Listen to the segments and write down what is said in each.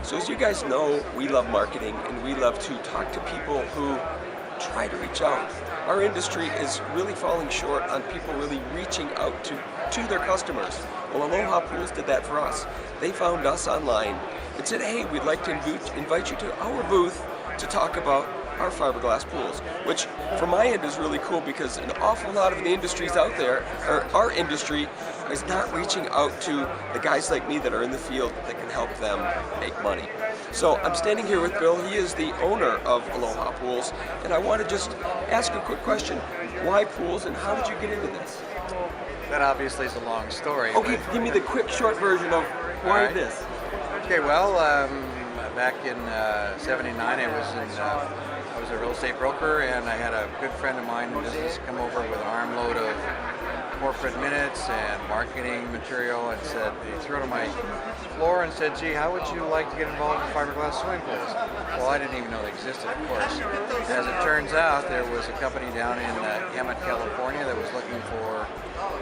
So as you guys know, we love marketing and we love to talk to people who try to reach out. Our industry is really falling short on people really reaching out to their customers. Well, Aloha Pools did that for us. They found us online and said, hey, we'd like to invite you to our booth to talk about our fiberglass pools, which from my end is really cool because an awful lot of the industries out there, or our industry, is not reaching out to the guys like me that are in the field that can help them make money. So I'm standing here with Bill. He is the owner of Aloha Pools, and I want to just ask a quick question. Why pools and how did you get into this? That obviously is a long story. Okay, give me the quick short version of why this. Okay, well, back in '79, I was a real estate broker, and I had a good friend of mine in business come over with an armload of corporate minutes and marketing material, and he threw it on my floor and said, gee, how would you like to get involved in fiberglass swimming pools? Well, I didn't even know they existed, of course. As it turns out, there was a company down in Emmett, California that was looking for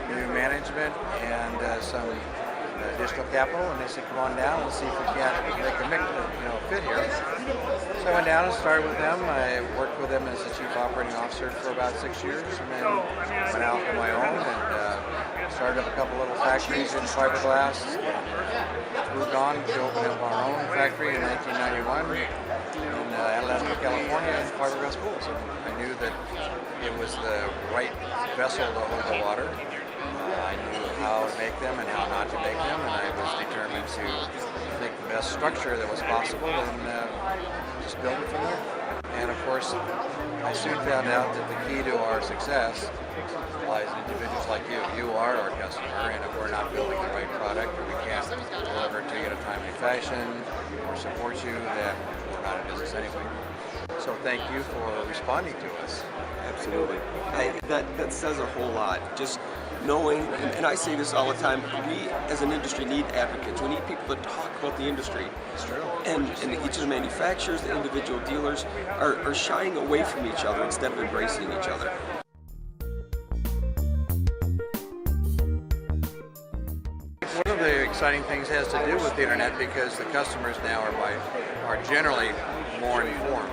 new management and some additional capital, and they said, come on down, let's see if we can't make a fit here. So I went down and started with them. I worked with them as the chief operating officer for about 6 years, and then went out on my own and started up a couple little factories in fiberglass. Moved on to open up our own factory in 1991 in Aloha, California, in fiberglass pools. And I knew that it was the right vessel to hold the water. I knew how to make them and how not to make them, and I was determined to make the best structure that was possible and just build it from there. And of course, I soon found out that the key to our success lies in individuals like you. You are our customer, and if we're not building the right product or we can't deliver to you in a timely fashion or support you, then we're not in business anyway. So thank you for responding to us. Absolutely. That says a whole lot. Just knowing, and I say this all the time, we as an industry need advocates. We need people to talk about the industry. It's true. And each of the manufacturers, the individual dealers are shying away from each other instead of embracing each other. One of the exciting things has to do with the internet because the customers now are generally more informed.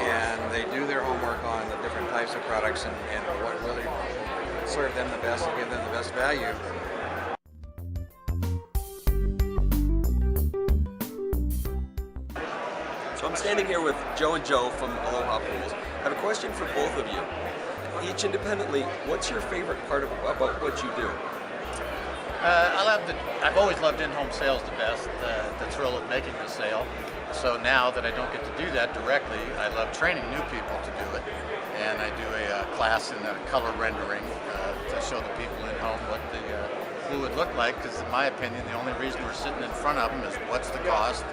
And they do their homework on the different types of products and what really serve them the best and give them the best value. So I'm standing here with Joe and Joe from Aloha Pools. I have a question for both of you. Each independently, what's your favorite part about what you do? I've always loved in-home sales the best, the thrill of making the sale. So now that I don't get to do that directly, I love training new people to do it. And I do a class in color rendering to show the people in home what the pool would look like, because in my opinion, the only reason we're sitting in front of them is what's the cost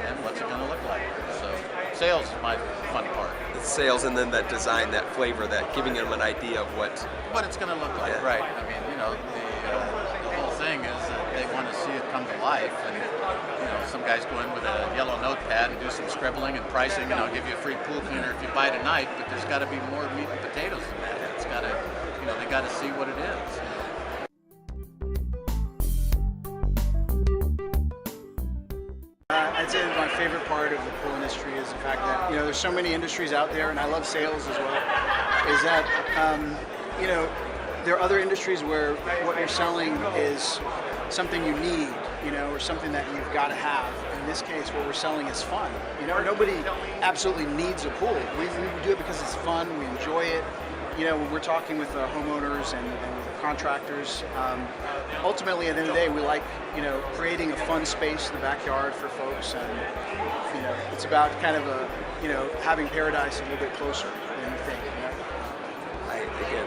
and what's it going to look like. So sales is my fun part. The sales and then that design, that flavor, that giving them an idea of what it's going to look like. Yeah. Right. I mean, the whole thing is that they want to see it come to life. And some guys go in with a yellow notepad and do some scribbling and pricing, and I'll give you a free pool cleaner if you buy tonight, but there's got to be more meat and potatoes than that. It's got to, they got to see what it is. I'd say that my favorite part of the pool industry is the fact that, there's so many industries out there, and I love sales as well, is that, there are other industries where what you're selling is something you need, or something that you've got to have. In this case, what we're selling is fun. Nobody absolutely needs a pool. We do it because it's fun, we enjoy it. When we're talking with homeowners and contractors, ultimately at the end of the day, we like, creating a fun space in the backyard for folks, and, it's about kind of having paradise a little bit closer than you think.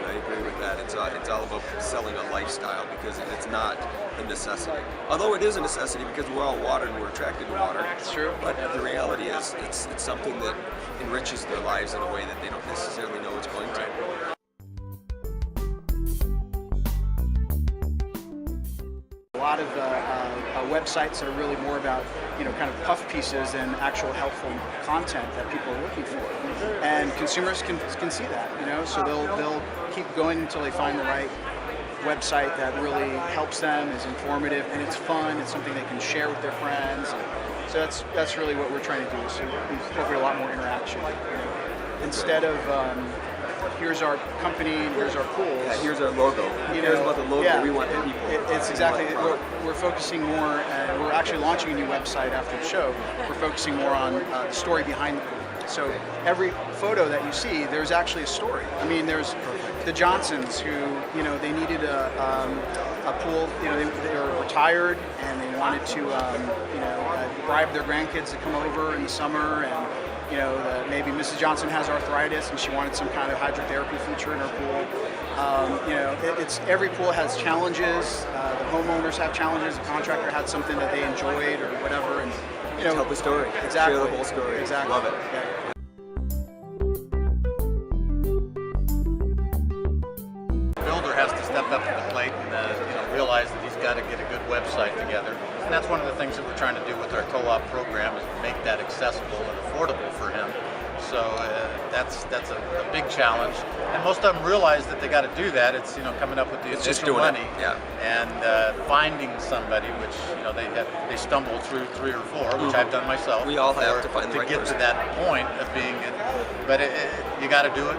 I agree with that. It's all about selling a lifestyle because it's not a necessity. Although it is a necessity because we're all water and we're attracted to water. It's true. But the reality is it's something that enriches their lives in a way that they don't necessarily know it's going to. A lot of websites that are really more about, kind of puff pieces and actual helpful content that people are looking for. And consumers can see that, so they'll keep going until they find the right website that really helps them, is informative, and it's fun. It's something they can share with their friends. So that's really what we're trying to do. So we incorporate a lot more interaction. Instead of here's our company and here's our pools. Yeah, here's our logo. Who cares about the logo? We want the people. It's exactly. We're focusing more, and we're actually launching a new website after the show. We're focusing more on the story behind the pool. So every photo that you see, there's actually a story. I mean, there's the Johnsons who, they needed a pool. They were retired and they wanted to, bribe their grandkids to come over in the summer, and maybe Mrs. Johnson has arthritis and she wanted some kind of hydrotherapy feature in her pool. It's every pool has challenges. The homeowners have challenges. The contractor had something that they enjoyed or whatever, and tell the story. Exactly. Share the whole story. Exactly. Love it. Yeah. Builder has to step up to the plate and realize that he's got to get a good website together. And that's one of the things that we're trying to do with our co-op program, is make that accessible and affordable for him. So that's a big challenge, and most of them realize that they got to do that. It's coming up with the additional money, and finding somebody, which they stumble through 3 or 4, which I've done myself. We all have to find the right get person. to that point of being, but you got to do it,